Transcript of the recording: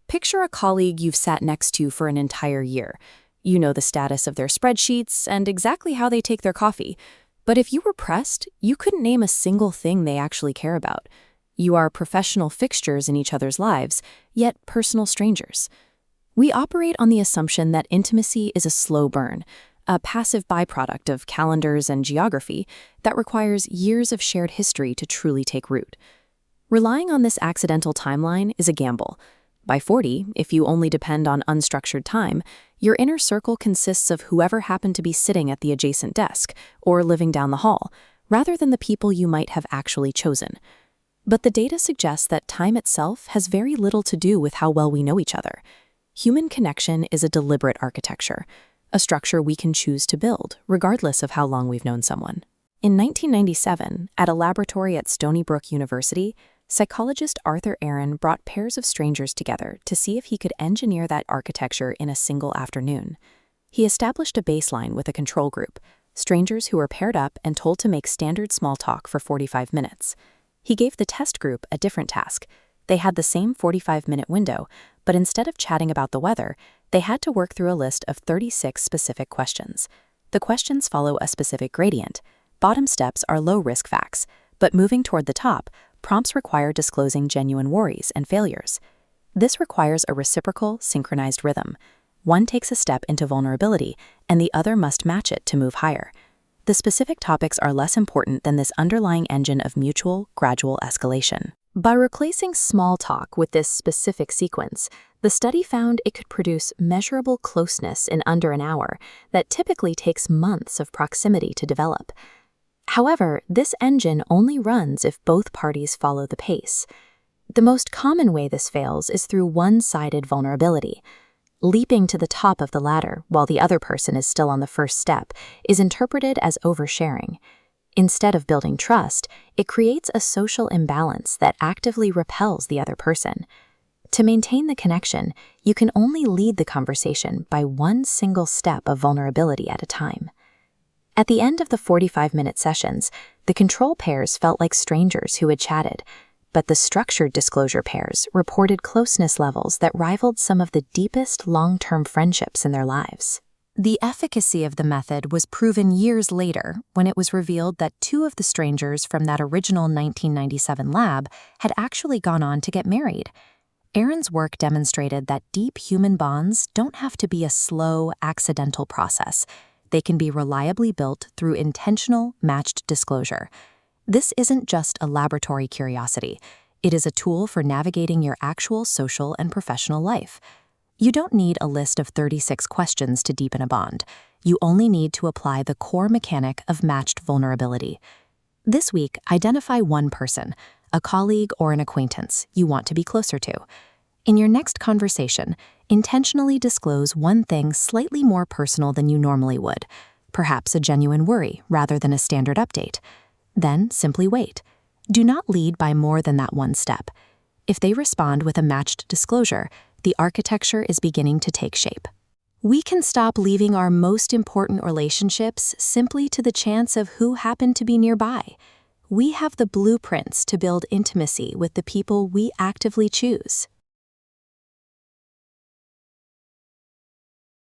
Picture a colleague you've sat next to for an entire year. You know the status of their spreadsheets and exactly how they take their coffee. But if you were pressed, you couldn't name a single thing they actually care about. You are professional fixtures in each other's lives, yet personal strangers. We operate on the assumption that intimacy is a slow burn, a passive byproduct of calendars and geography that requires years of shared history to truly take root. Relying on this accidental timeline is a gamble. By 40, if you only depend on unstructured time, your inner circle consists of whoever happened to be sitting at the adjacent desk or living down the hall, rather than the people you might have actually chosen. But the data suggests that time itself has very little to do with how well we know each other. Human connection is a deliberate architecture, a structure we can choose to build, regardless of how long we've known someone. In 1997, at a laboratory at Stony Brook University, psychologist Arthur Aaron brought pairs of strangers together to see if he could engineer that architecture in a single afternoon. He established a baseline with a control group, strangers who were paired up and told to make standard small talk for 45 minutes. He gave the test group a different task. They had the same 45-minute window, but instead of chatting about the weather, they had to work through a list of 36 specific questions. The questions follow a specific gradient. Bottom steps are low-risk facts, but moving toward the top, prompts require disclosing genuine worries and failures. This requires a reciprocal, synchronized rhythm. One takes a step into vulnerability, and the other must match it to move higher. The specific topics are less important than this underlying engine of mutual, gradual escalation. By replacing small talk with this specific sequence, the study found it could produce measurable closeness in under an hour that typically takes months of proximity to develop. However, this engine only runs if both parties follow the pace. The most common way this fails is through one-sided vulnerability. Leaping to the top of the ladder while the other person is still on the first step is interpreted as oversharing. Instead of building trust, it creates a social imbalance that actively repels the other person. To maintain the connection, you can only lead the conversation by one single step of vulnerability at a time. At the end of the 45-minute sessions, the control pairs felt like strangers who had chatted, but the structured disclosure pairs reported closeness levels that rivaled some of the deepest long-term friendships in their lives. The efficacy of the method was proven years later when it was revealed that two of the strangers from that original 1997 lab had actually gone on to get married. Aaron's work demonstrated that deep human bonds don't have to be a slow, accidental process. They can be reliably built through intentional, matched disclosure. This isn't just a laboratory curiosity. It is a tool for navigating your actual social and professional life. You don't need a list of 36 questions to deepen a bond. You only need to apply the core mechanic of matched vulnerability. This week, identify one person, a colleague or an acquaintance, you want to be closer to. In your next conversation, intentionally disclose one thing slightly more personal than you normally would, perhaps a genuine worry rather than a standard update. Then simply wait. Do not lead by more than that one step. If they respond with a matched disclosure, the architecture is beginning to take shape. We can stop leaving our most important relationships simply to the chance of who happened to be nearby. We have the blueprints to build intimacy with the people we actively choose.